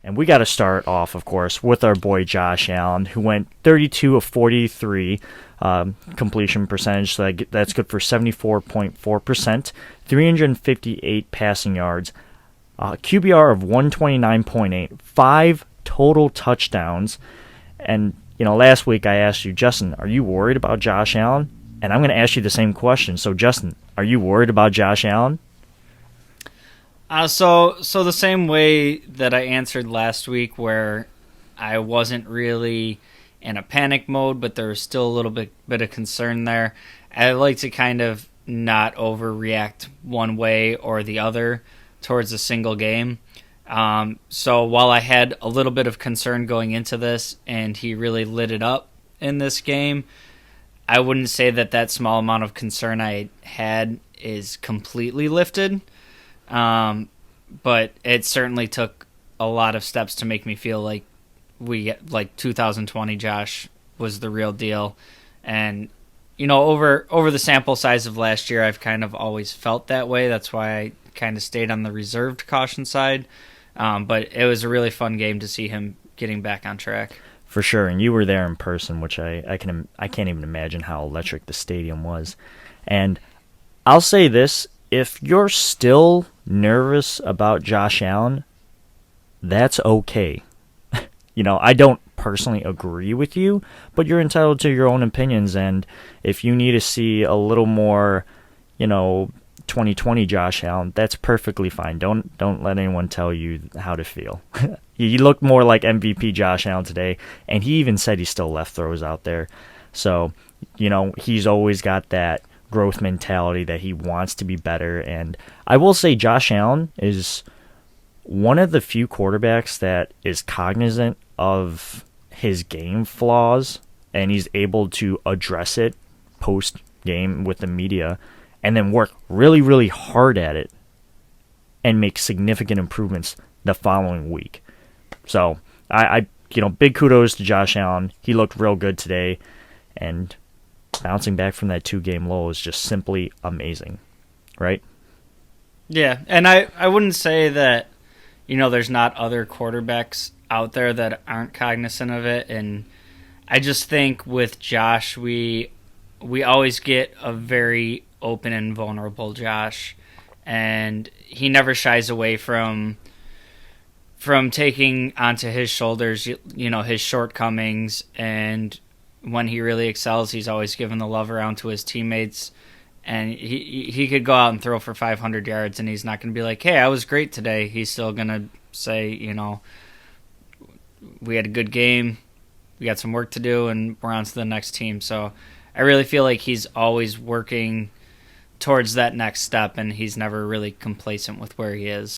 And we got to start off, of course, with our boy Josh Allen, who went 32 of 43 completion percentage. So that's good for 74.4%, 358 passing yards, QBR of 129.8, 5 total touchdowns. And, last week I asked you, Justin, are you worried about Josh Allen? And I'm going to ask you the same question. So, Justin, are you worried about Josh Allen? So the same way that I answered last week, where I wasn't really in a panic mode, but there was still a little bit of concern there. I like to kind of not overreact one way or the other towards a single game. So while I had a little bit of concern going into this, and he really lit it up in this game, I wouldn't say that small amount of concern I had is completely lifted. But it certainly took a lot of steps to make me feel like 2020 Josh was the real deal. And, over the sample size of last year, I've kind of always felt that way. That's why I kind of stayed on the reserved caution side. But it was a really fun game to see him getting back on track. For sure, and you were there in person, which I can't even imagine how electric the stadium was. And I'll say this, if you're still nervous about Josh Allen, that's okay. I don't personally agree with you, but you're entitled to your own opinions, and if you need to see a little more, 2020 Josh Allen, that's perfectly fine. Don't let anyone tell you how to feel. He looked more like MVP Josh Allen today, and he even said he still left throws out there. So, he's always got that growth mentality that he wants to be better. And I will say Josh Allen is one of the few quarterbacks that is cognizant of his game flaws, and he's able to address it post-game with the media and then work really, really hard at it and make significant improvements the following week. So, I big kudos to Josh Allen. He looked real good today, and bouncing back from that 2-game low is just simply amazing, right? Yeah, and I wouldn't say that, there's not other quarterbacks out there that aren't cognizant of it, and I just think with Josh, we always get a very open and vulnerable Josh, and he never shies away from taking onto his shoulders, his shortcomings, and when he really excels, he's always given the love around to his teammates, and he could go out and throw for 500 yards, and he's not going to be like, hey, I was great today. He's still going to say, we had a good game, we got some work to do, and we're on to the next team. So I really feel like he's always working towards that next step, and he's never really complacent with where he is.